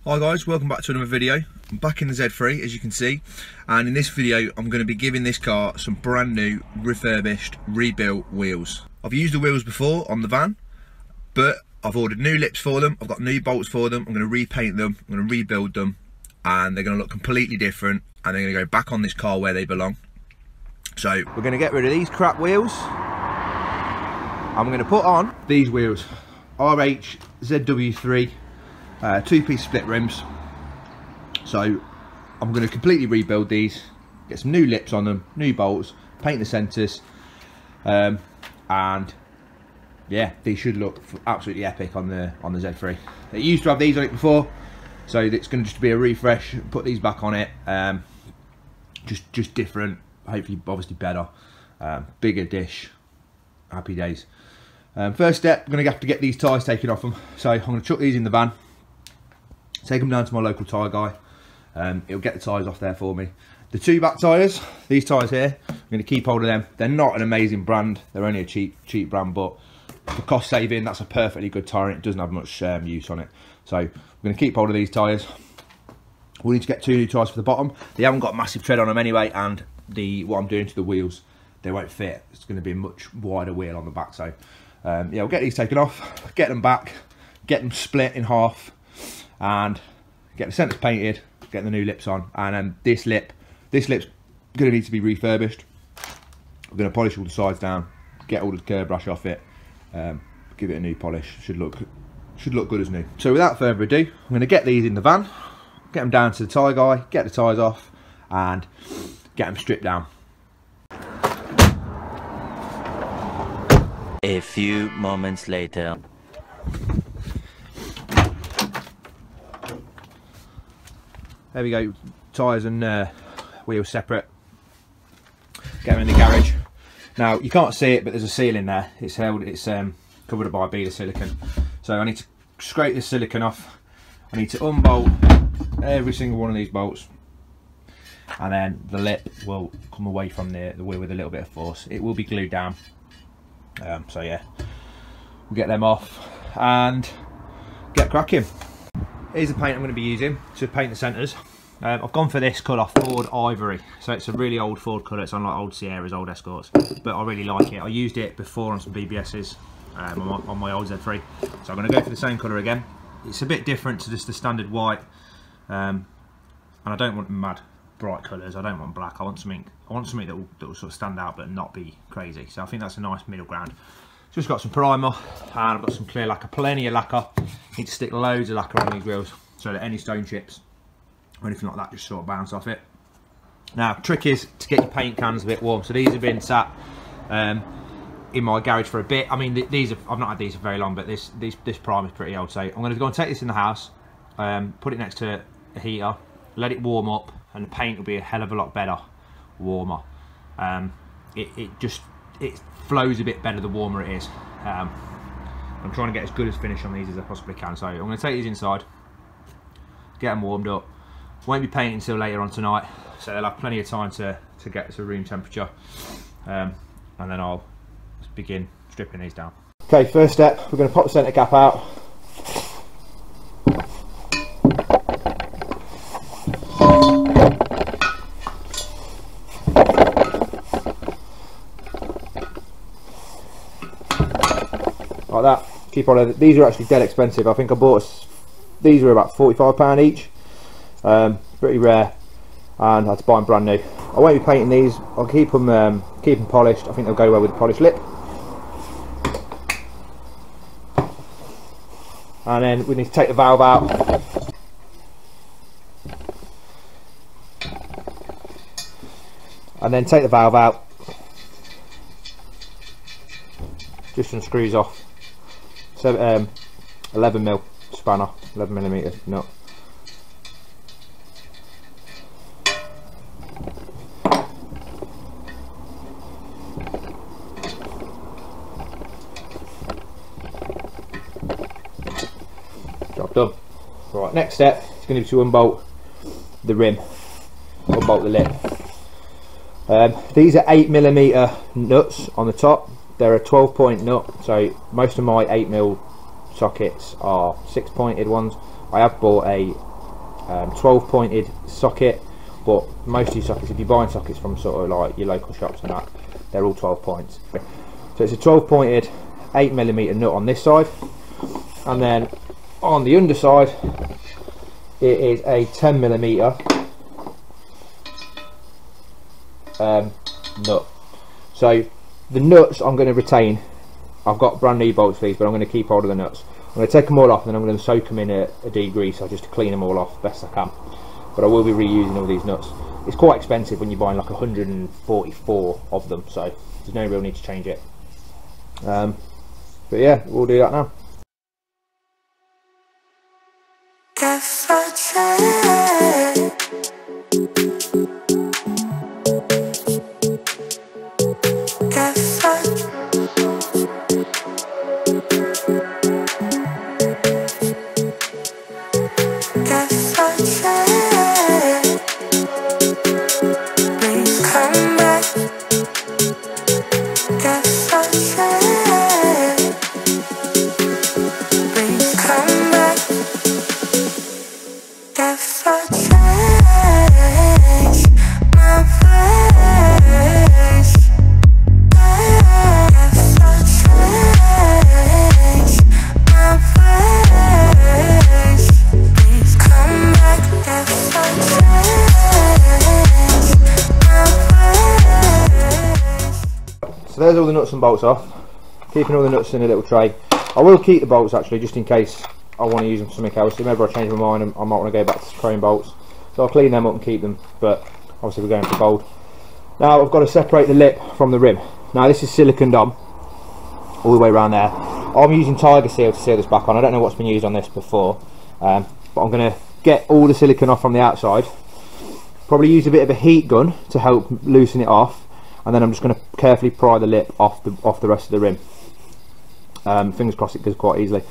Hi guys, welcome back to another video. I'm back in the Z3 as you can see, and in this video I'm going to be giving this car some brand new refurbished rebuilt wheels. I've used the wheels before on the van, but I've ordered new lips for them, I've got new bolts for them, I'm going to repaint them, I'm going to rebuild them, and they're going to look completely different, and they're going to go back on this car where they belong. So we're going to get rid of these crap wheels. I'm going to put on these wheels, RH ZW3 two-piece split rims. So I'm going to completely rebuild these, get some new lips on them, new bolts, paint the centres, and yeah, these should look absolutely epic on the Z3. It used to have these on it before, so it's going to just be a refresh. Put these back on it, just different. Hopefully, obviously better, bigger dish. Happy days. First step, I'm going to have to get these tyres taken off them. So I'm going to chuck these in the van, take them down to my local tyre guy. It'll get the tyres off there for me. The two back tyres, these tyres here, I'm going to keep hold of them. They're not an amazing brand, they're only a cheap brand, but for cost saving, that's a perfectly good tyre and it doesn't have much use on it. So I'm going to keep hold of these tyres. We'll need to get two new tyres for the bottom. They haven't got massive tread on them anyway, and what I'm doing to the wheels, they won't fit. It's going to be a much wider wheel on the back. So yeah, we'll get these taken off, get them back, get them split in half, and get the centres painted, get the new lips on. And this lip's going to need to be refurbished. I'm going to polish all the sides down, get all the curb brush off it, give it a new polish. Should look good as new. So without further ado, I'm going to get these in the van, get them down to the tyre guy, get the tyres off, and get them stripped down. A few moments later. There we go, tyres and wheels separate. Get them in the garage. Now you can't see it, but there's a seal in there. It's covered by a bead of silicone. So I need to scrape this silicone off. I need to unbolt every single one of these bolts, and then the lip will come away from the wheel with a little bit of force. It will be glued down. So yeah, we'll get them off and get cracking. Here's the paint I'm going to be using to paint the centres. I've gone for this colour, Ford Ivory. So it's a really old Ford colour. It's unlike old Sierras, old Escorts, but I really like it. I used it before on some BBSs on my old Z3. So I'm going to go for the same colour again. It's a bit different to just the standard white, and I don't want mad bright colours. I don't want black. I want something that will sort of stand out but not be crazy. So I think that's a nice middle ground. Just got some primer, and I've got some clear lacquer, plenty of lacquer. Need to stick loads of lacquer on these wheels so that any stone chips or anything like that just sort of bounce off it. Now, trick is to get your paint cans a bit warm. So these have been sat in my garage for a bit. I mean, I've not had these for very long, but this primer is pretty old. So I'm going to go and take this in the house, put it next to a heater, let it warm up, and the paint will be a hell of a lot better, warmer. It flows a bit better the warmer it is. I'm trying to get as good a finish on these as I possibly can. So I'm going to take these inside, get them warmed up. Won't be painting until later on tonight, so they'll have plenty of time to get to room temperature, and then I'll begin stripping these down. Okay, first step, we're going to pop the centre cap out. Like that. Keep on. These are actually dead expensive. I think I bought these were about £45 each. Pretty rare, and I had to buy them brand new. I won't be painting these. I'll keep them polished. I think they'll go well with the polished lip. And then we need to take the valve out. And then take the valve out. Just some screws off. So 11mm spanner, 11mm nut. Job done. Right, next step is going to be to unbolt the rim, unbolt the lip. These are 8mm nuts on the top. They're a 12-point nut, so most of my 8mm sockets are 6-pointed ones. I have bought a 12 pointed socket, but most of these sockets, if you're buying sockets from sort of like your local shops and that, they're all 12 points. So it's a 12 pointed 8mm nut on this side, and then on the underside it is a 10mm nut. So the nuts I'm going to retain. I've got brand new bolts for these, but I'm going to keep hold of the nuts. I'm going to take them all off and then I'm going to soak them in a degreaser just to clean them all off best I can. But I will be reusing all these nuts. It's quite expensive when you're buying like 144 of them, so there's no real need to change it. But yeah, we'll do that now. So there's all the nuts and bolts off. Keeping all the nuts in a little tray. I will keep the bolts actually, just in case I want to use them for something else. Whenever I change my mind, I might want to go back to chrome bolts. So I'll clean them up and keep them, but obviously we're going for gold. Now I've got to separate the lip from the rim. Now this is siliconed on all the way around there. I'm using Tiger Seal to seal this back on. I don't know what's been used on this before, but I'm going to get all the silicone off from the outside. Probably use a bit of a heat gun to help loosen it off, and then I'm just going to carefully pry the lip off the rest of the rim. Fingers crossed it goes quite easily.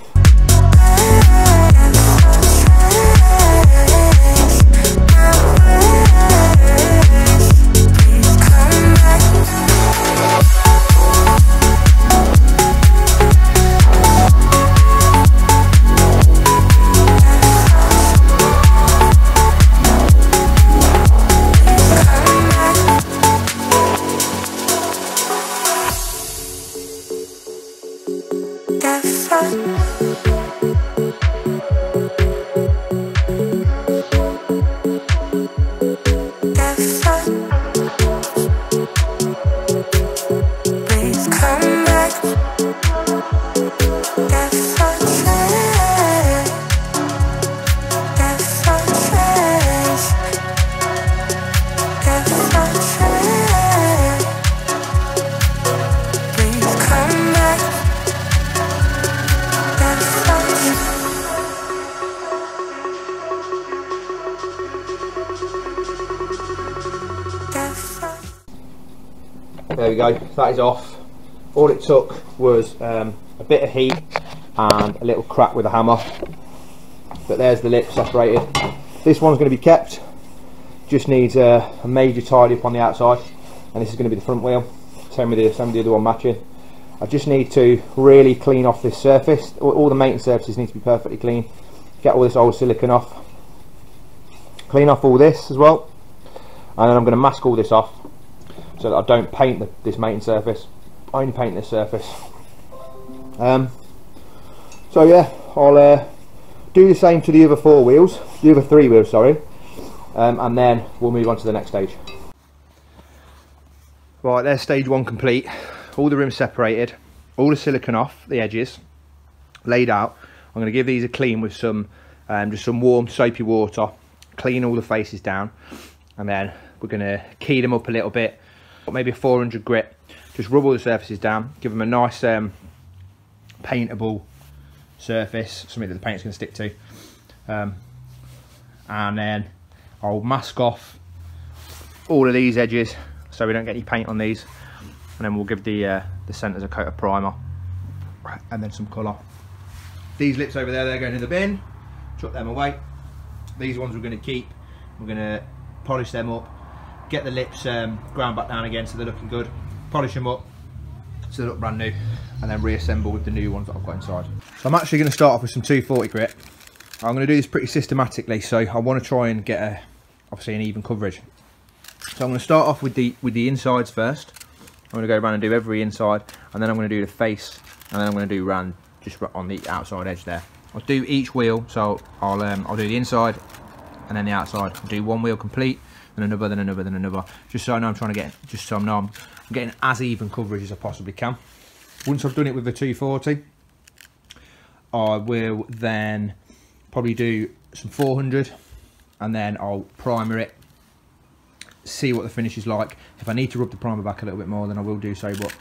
There we go, that is off. All it took was a bit of heat and a little crack with a hammer. But there's the lip separated. This one's going to be kept, just needs a major tidy up on the outside, and this is going to be the front wheel. Same with the other one matching. I just need to really clean off this surface. All the maintenance surfaces need to be perfectly clean. Get all this old silicone off. Clean off all this as well, and then I'm going to mask all this off so that I don't paint this maintenance surface. I only paint this surface. So yeah, I'll do the same to the other three wheels, sorry, and then we'll move on to the next stage. Right, there's stage one complete. All the rims separated, all the silicone off the edges, laid out. I'm going to give these a clean with some just some warm soapy water, clean all the faces down, and then we're going to key them up a little bit, maybe a 400 grit, just rub all the surfaces down, give them a nice paintable surface, something that the paint's going to stick to, and then I'll mask off all of these edges so we don't get any paint on these, and then we'll give the centres a coat of primer and then some colour. These lips over there, they're going in the bin, chuck them away. These ones we're going to keep. We're going to polish them up, get the lips ground back down again so they're looking good, polish them up so they look brand new, and then reassemble with the new ones that I've got inside. So I'm actually going to start off with some 240 grit. I'm going to do this pretty systematically, so I want to try and get obviously an even coverage. So I'm going to start off with the insides first. I'm going to go around and do every inside, and then I'm going to do the face, and then I'm going to do round just on the outside edge there. I'll do each wheel, so I'll do the inside and then the outside. I'll do one wheel complete, then another, then another, then another, just so I know I'm getting as even coverage as I possibly can. Once I've done it with the 240, I will then probably do some 400, and then I'll primer it, see what the finish is like. If I need to rub the primer back a little bit more, then I will do so, but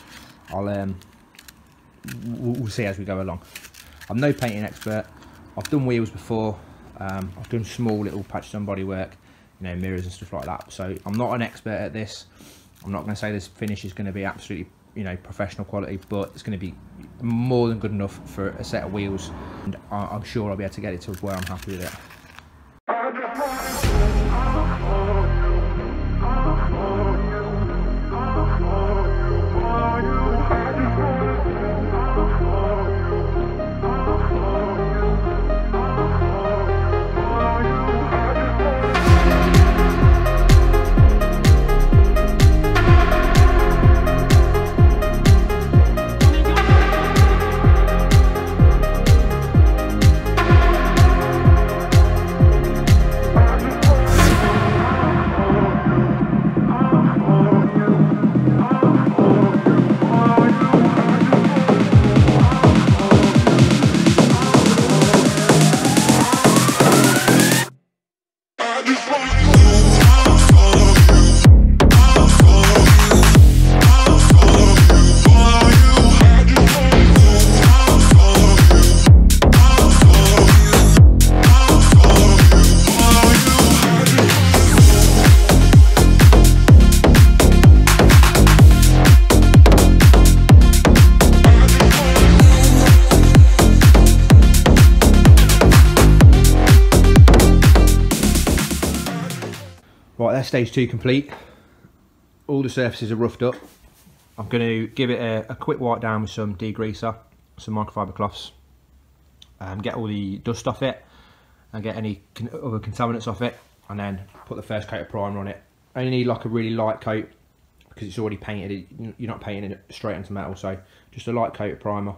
we'll see as we go along. I'm no painting expert. I've done wheels before. I've done small little patches on bodywork, you know, mirrors and stuff like that. So I'm not an expert at this. I'm not going to say this finish is going to be absolutely, you know, professional quality, but it's going to be more than good enough for a set of wheels, and I'm sure I'll be able to get it to where I'm happy with it. Right, that's stage 2 complete. All the surfaces are roughed up. I'm going to give it a quick wipe down with some degreaser, some microfiber cloths, get all the dust off it and get any other contaminants off it, and then put the first coat of primer on it. I only need like a really light coat because it's already painted. You're not painting it straight into metal, so just a light coat of primer.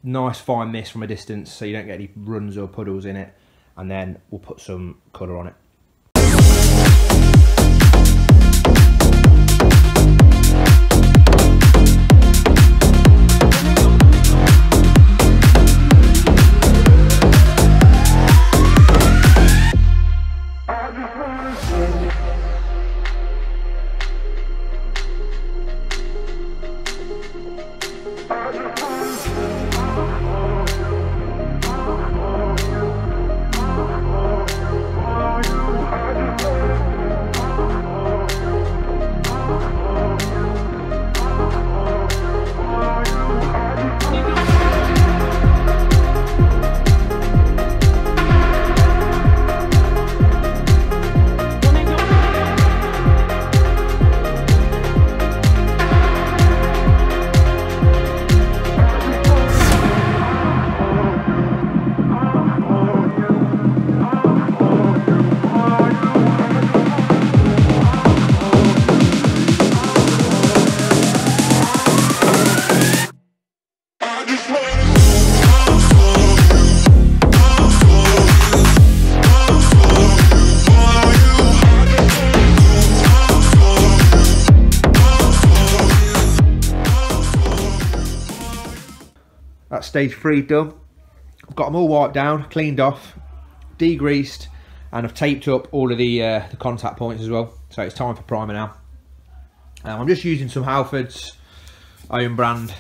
Nice fine mist from a distance so you don't get any runs or puddles in it, and then we'll put some colour on it. That's stage 3 done. I've got them all wiped down, cleaned off, degreased, and I've taped up all of the contact points as well. So it's time for primer now. I'm just using some Halford's own brand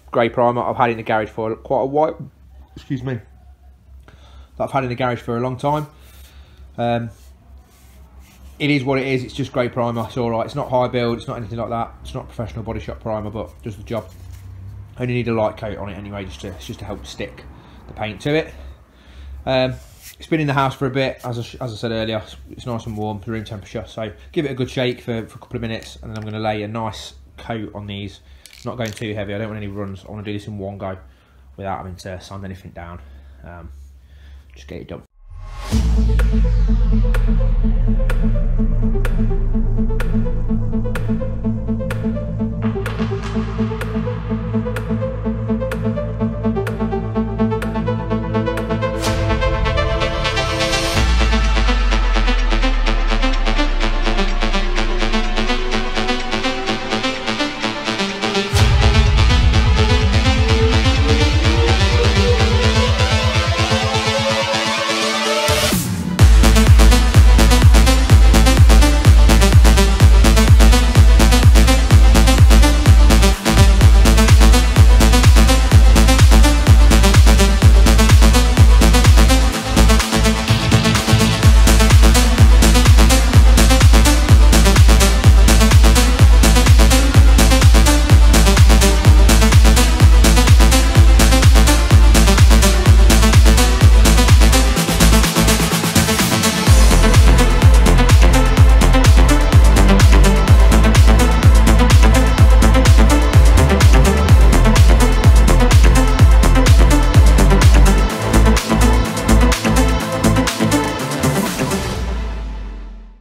grey primer. I've had it in the garage for quite a while. Excuse me. I've had it in the garage for a long time. It is what it is. It's just grey primer. It's all right. It's not high build. It's not anything like that. It's not professional body shop primer, but does the job. I only need a light coat on it anyway, just to help stick the paint to it. It's been in the house for a bit, as I said earlier. It's nice and warm, room temperature. So give it a good shake for a couple of minutes, and then I'm going to lay a nice coat on these. Not going too heavy. I don't want any runs. I want to do this in one go without having to sand anything down. just get it done.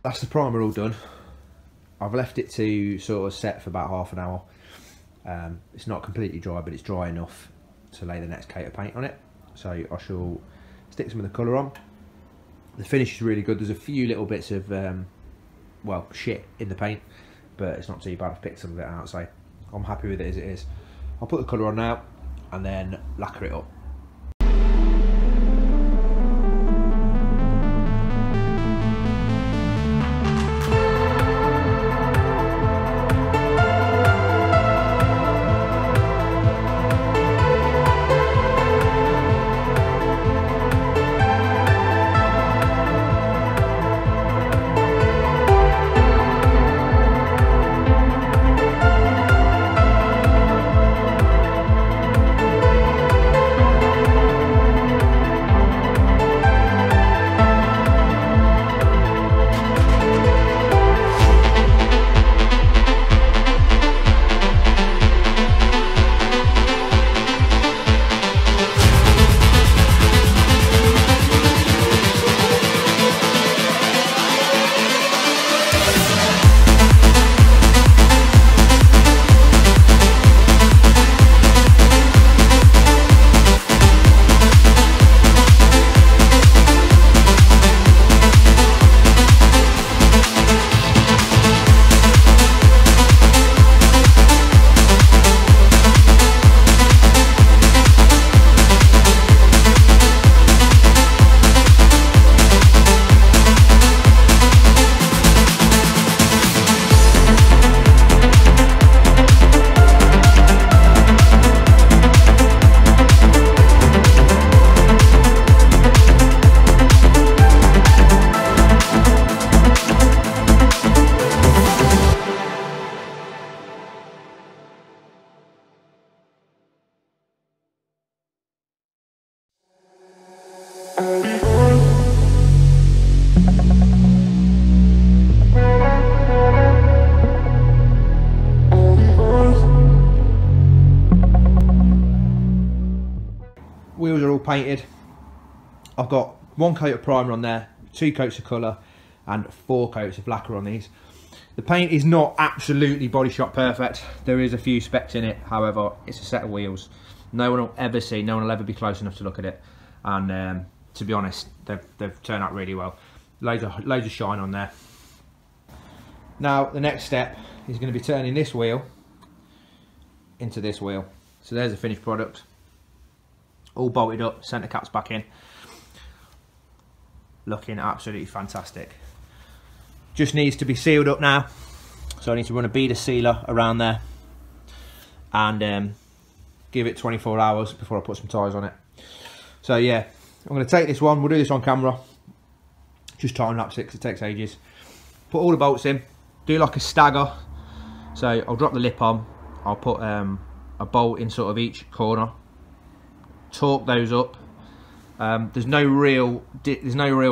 That's the primer all done. I've left it to sort of set for about half an hour. It's not completely dry, but it's dry enough to lay the next coat of paint on it. So I shall stick some of the colour on. The finish is really good. There's a few little bits of well, shit in the paint, but it's not too bad. I've picked some of it out, so I'm happy with it as it is. I'll put the colour on now and then lacquer it up. Wheels are all painted. I've got 1 coat of primer on there, 2 coats of colour and 4 coats of lacquer on these. The paint is not absolutely body shop perfect. There is a few specks in it, however it's a set of wheels. No one will ever see, no one will ever be close enough to look at it, and to be honest they've turned out really well. Loads of shine on there. Now the next step is going to be turning this wheel into this wheel. So there's the finished product, all bolted up, centre caps back in, looking absolutely fantastic. Just needs to be sealed up now, so I need to run a beader sealer around there and give it 24 hours before I put some tyres on it. So yeah, I'm going to take this one, we'll do this on camera, just time lapse it because it takes ages. Put all the bolts in, do like a stagger, so I'll drop the lip on, I'll put a bolt in sort of each corner, torque those up. There's no real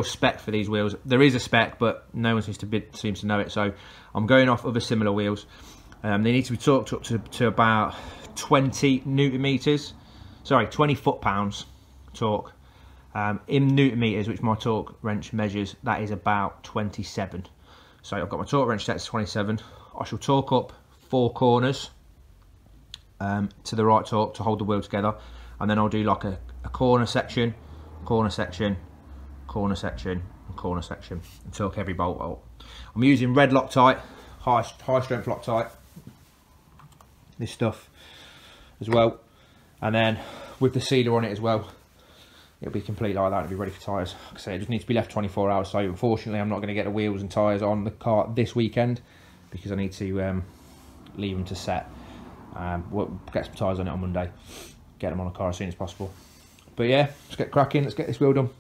spec for these wheels. There is a spec, but no one seems to know it. So I'm going off other similar wheels. They need to be torqued up to about 20 newton meters. Sorry, 20 foot-pounds torque. In Newton meters, which my torque wrench measures, that is about 27. So I've got my torque wrench set to 27. I shall torque up 4 corners to the right torque to hold the wheel together, and then I'll do like a corner section, corner section, corner section, and corner section, and torque every bolt out. I'm using red Loctite, high strength Loctite, this stuff as well, and then with the sealer on it as well, it'll be complete like that. It'll be ready for tyres. Like I say, it just needs to be left 24 hours. So unfortunately, I'm not going to get the wheels and tyres on the car this weekend because I need to leave them to set. We'll get some tyres on it on Monday. Get them on the car as soon as possible. But yeah, let's get cracking. Let's get this wheel done.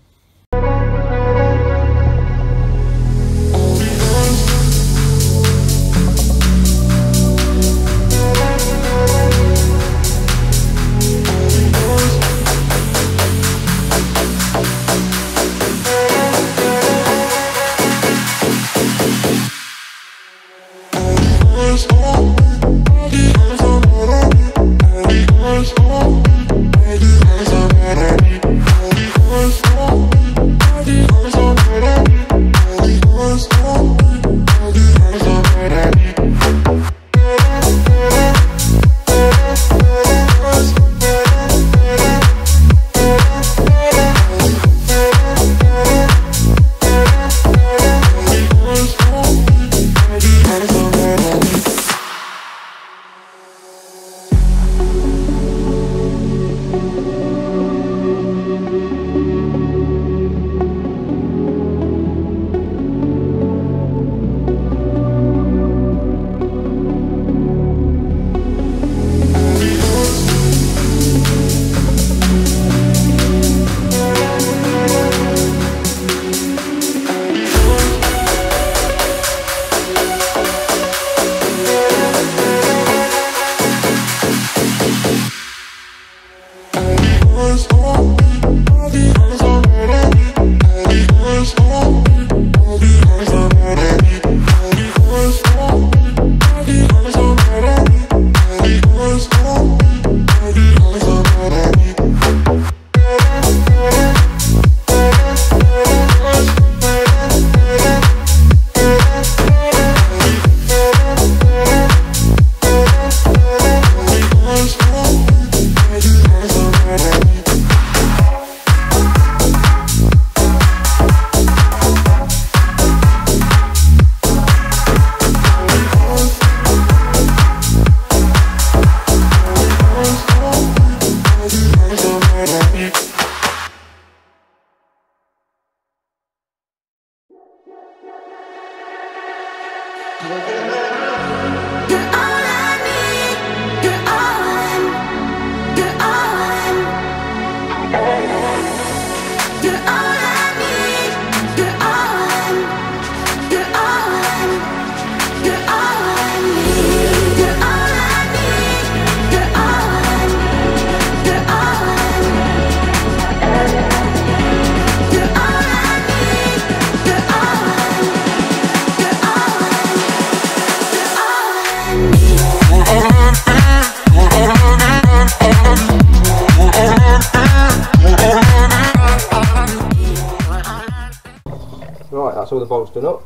Right, that's all the bolts done up.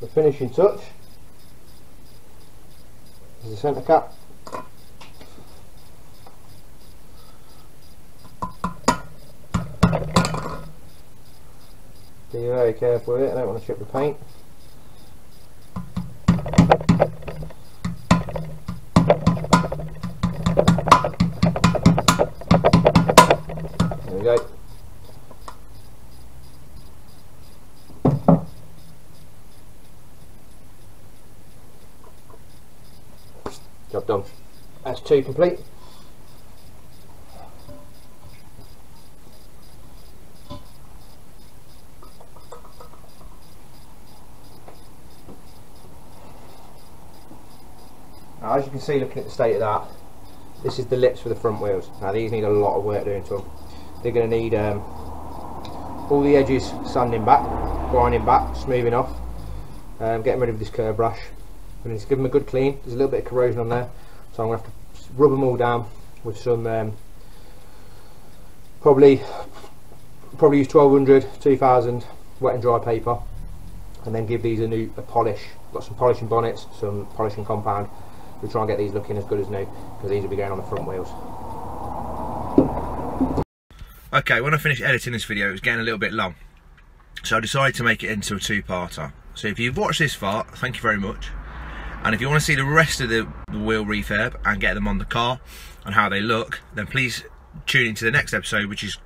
The finishing touch is the centre cap. Be very careful with it, I don't want to chip the paint. There we go. Job done. That's 2 complete. Now, as you can see, looking at the state of that, this is the lips for the front wheels. Now these need a lot of work doing to them. They're going to need all the edges sanding back, grinding back, smoothing off, getting rid of this curve brush, we need to give them a good clean. There's a little bit of corrosion on there, so I'm going to have to rub them all down with some probably use 1200, 2000 wet and dry paper, and then give these a polish. Got some polishing bonnets, some polishing compound. We'll try and get these looking as good as new, because these will be going on the front wheels. Okay, when I finished editing this video, it was getting a little bit long, so I decided to make it into a two-parter. So if you've watched this far, thank you very much. And if you want to see the rest of the wheel refurb and get them on the car and how they look, then please tune into the next episode, which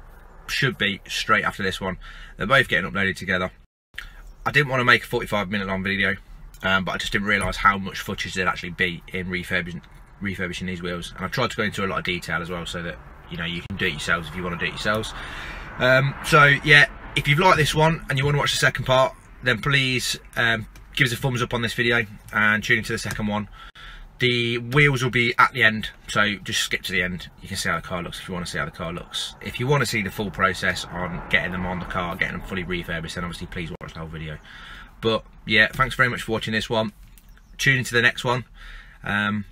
should be straight after this one. They're both getting uploaded together. I didn't want to make a 45-minute long video, but I just didn't realise how much footage there'd actually be in refurbishing these wheels. And I've tried to go into a lot of detail as well, so that you know you can do it yourselves if you want to do it yourselves. So yeah, if you've liked this one and you want to watch the second part, then please give us a thumbs up on this video and tune into the second one. The wheels will be at the end, so just skip to the end. You can see how the car looks if you want to see how the car looks. If you want to see the full process on getting them on the car, getting them fully refurbished, then obviously please watch the whole video. But yeah, thanks very much for watching this one. Tune into the next one, and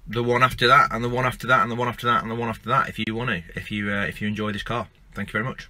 the one after that, and the one after that, and the one after that, and the one after that, if you want to, if you enjoy this car. Thank you very much.